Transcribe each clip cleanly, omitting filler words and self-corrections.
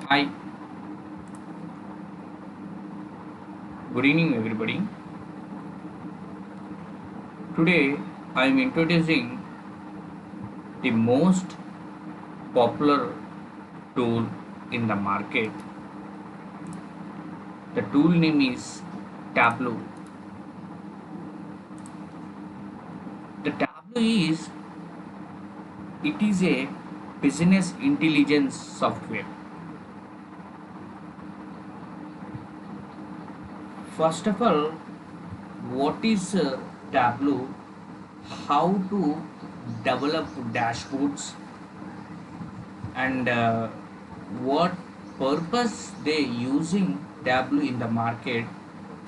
Hi, good evening, everybody. Today I am introducing the most popular tool in the market. The tool name is Tableau. The Tableau is a business intelligence software. First of all, what is Tableau? How to develop dashboards and what purpose they using Tableau in the market.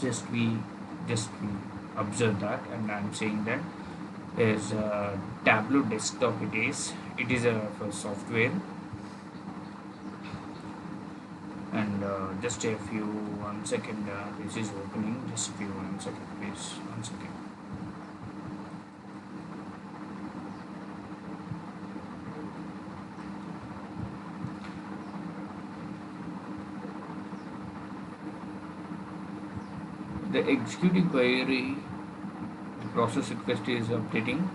Just we observe that, and I'm saying that is Tableau desktop. It is a for software, and just a few 1 second. This is opening. Just few 1 second, please. 1 second. The executing query, the process request is updating.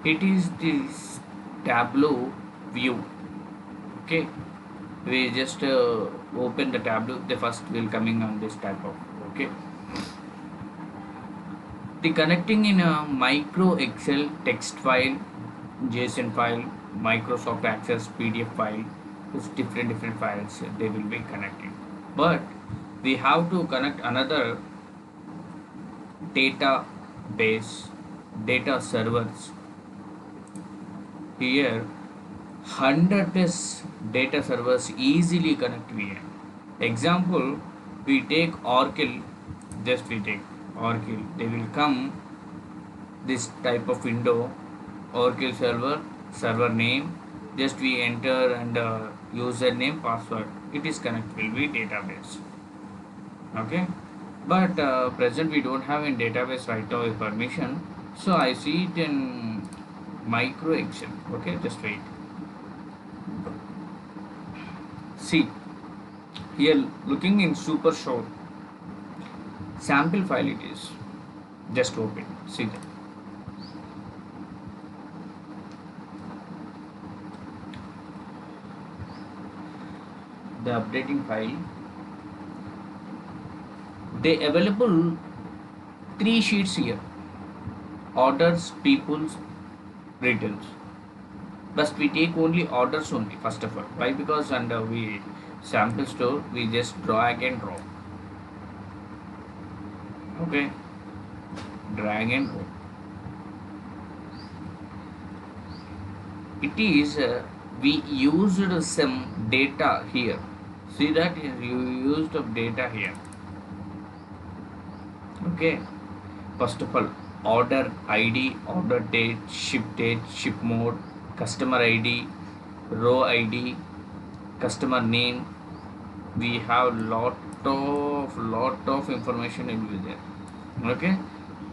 It is this Tableau view. Okay, we just open the Tableau. The first will coming on this type of. Okay, the connecting in a micro Excel text file, JSON file, Microsoft Access PDF file. It's different files they will be connecting. But we have to connect another database, data servers. Here 100 plus data servers easily connect here. Example, we take Oracle, just we take Oracle, they will come this type of window, Oracle server name, just we enter and username, password, it is connected with database. Okay, but present we don't have in database right now with permission, so I see it in micro Excel. Okay, just wait. See, here looking in super short sample file, it is just open. See that the updating file, they available three sheets here: orders, peoples, retails. But we take only orders only first of all. Why? Because under we sample store we just drag and drop. Okay, drag and drop. It is we used some data here. See that you used of data here. Okay, first of all, order ID, order date, ship mode, customer ID, row ID, customer name. We have lot of information will be there. Okay,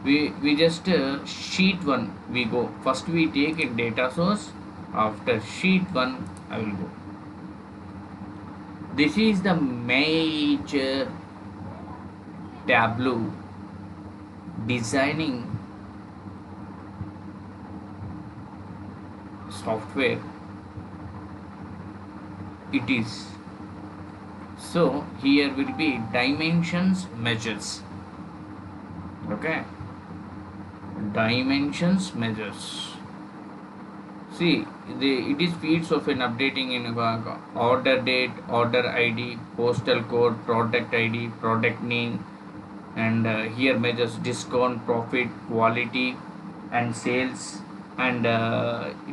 we just sheet one we go first. We take in data source. After sheet one I will go. This is the major Tableau designing software. It is so here will be dimensions measures. Okay, dimensions measures. See, it is feeds of an updating in order date, order ID, postal code, product ID, product name, and here measures discount, profit, quality, and sales, and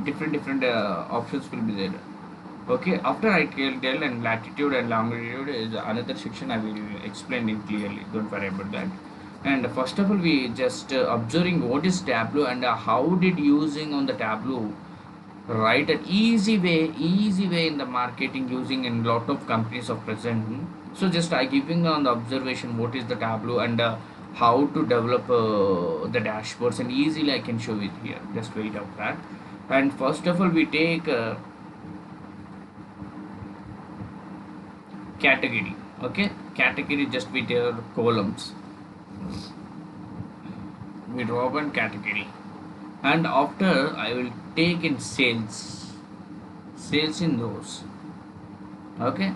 different options will be there. Okay, after I tell and latitude and longitude is another section, I will explain it clearly, don't worry about that. And first of all, we just observing what is Tableau and how did using on the Tableau, right? An easy way in the marketing using in lot of companies of present. So just I giving on the observation what is the Tableau and how to develop the dashboards, and easily I can show it here. Just wait of that. And first of all we take category. Okay, category, just with your columns. We draw one category, and after I will take in sales in those. Okay,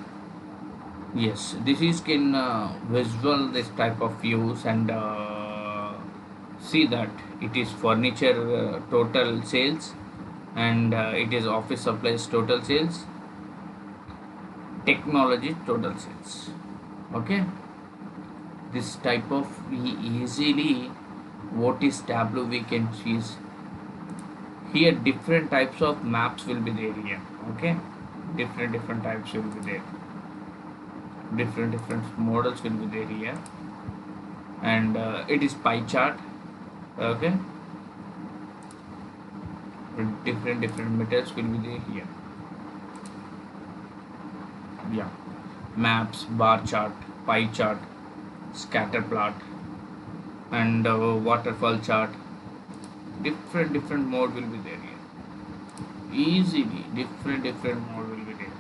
yes, this is can visual this type of views, and see that it is furniture total sales, and it is office supplies total sales, technology total sales. Okay, this type of we easily what is Tableau we can choose here. Different types of maps will be there here. Okay, different types will be there, different models will be there here, and it is pie chart. Okay, different methods will be there here. Yeah, maps, bar chart, pie chart, scatter plot, and waterfall chart. Different mode will be there here. Easily different mode will be there.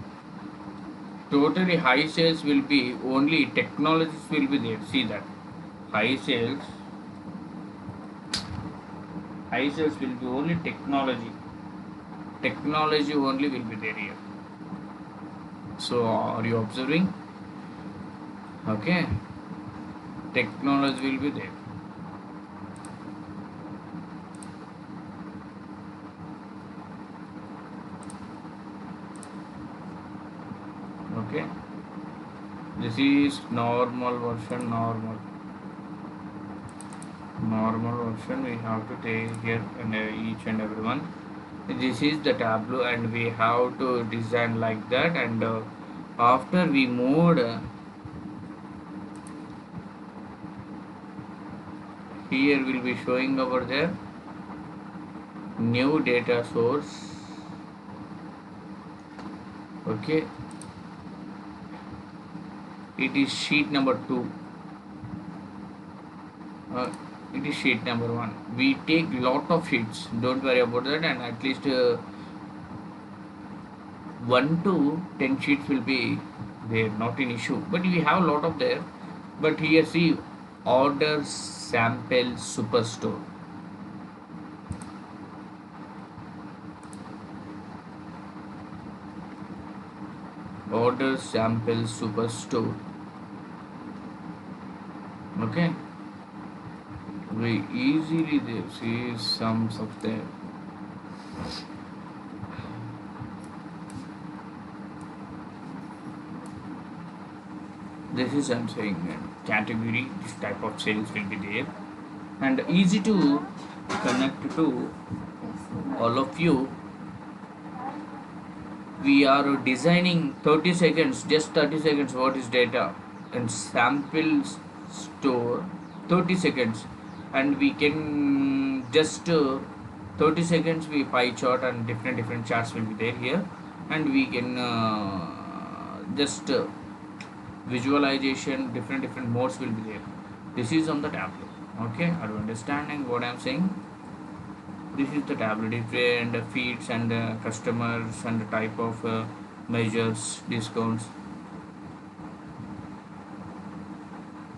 Totally high sales will be only technologies will be there. See that high sales will be only technology only will be there here. So are you observing? Okay, technology will be there. Okay, this is normal version. Normal version we have to take here, and each and every one. This is the Tableau, and we have to design like that, and after we moved here will be showing over there new data source. Okay, it is sheet number 2. It is sheet number 1. We take lot of sheets, don't worry about that, and at least 1 to 10 sheets will be there, not an issue, but we have a lot of there. But here see, order sample superstore. Order sample superstore. Okay, we easily there see some of there. This is I'm saying category. This type of sales will be there, and easy to connect to all of you. We are designing 30 seconds, just 30 seconds. What is data and sample store? 30 seconds, and we can just 30 seconds we pie chart, and different charts will be there here, and we can just visualization, different modes will be there. This is on the Tableau. Okay, are you understanding what I'm saying? This is the Tableau, different feeds and customers and the type of measures, discounts.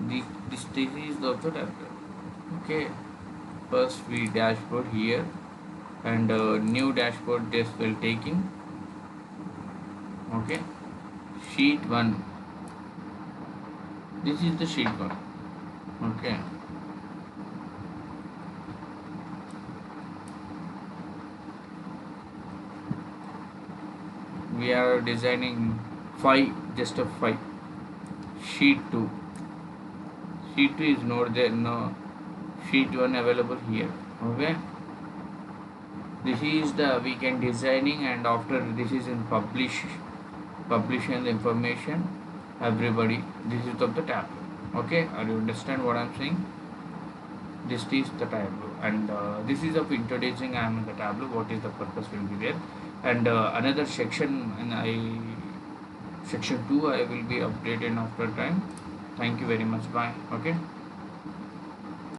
This is the Tableau. Okay, first we dashboard here, and new dashboard this will taking. Okay, sheet 1. This is the sheet 1. Okay, we are designing 5, just a 5. Sheet 2. Sheet 2 is not there, no. Sheet 1 available here. Okay, this is the we can designing, and after this is in publishing the information everybody. This is of the Tableau. Okay, are you understand what I'm saying? This is the Tableau, and this is of introducing I am in the Tableau, what is the purpose will be there, and another section, and I section 2 I will be updated after time. Thank you very much. Bye. Okay.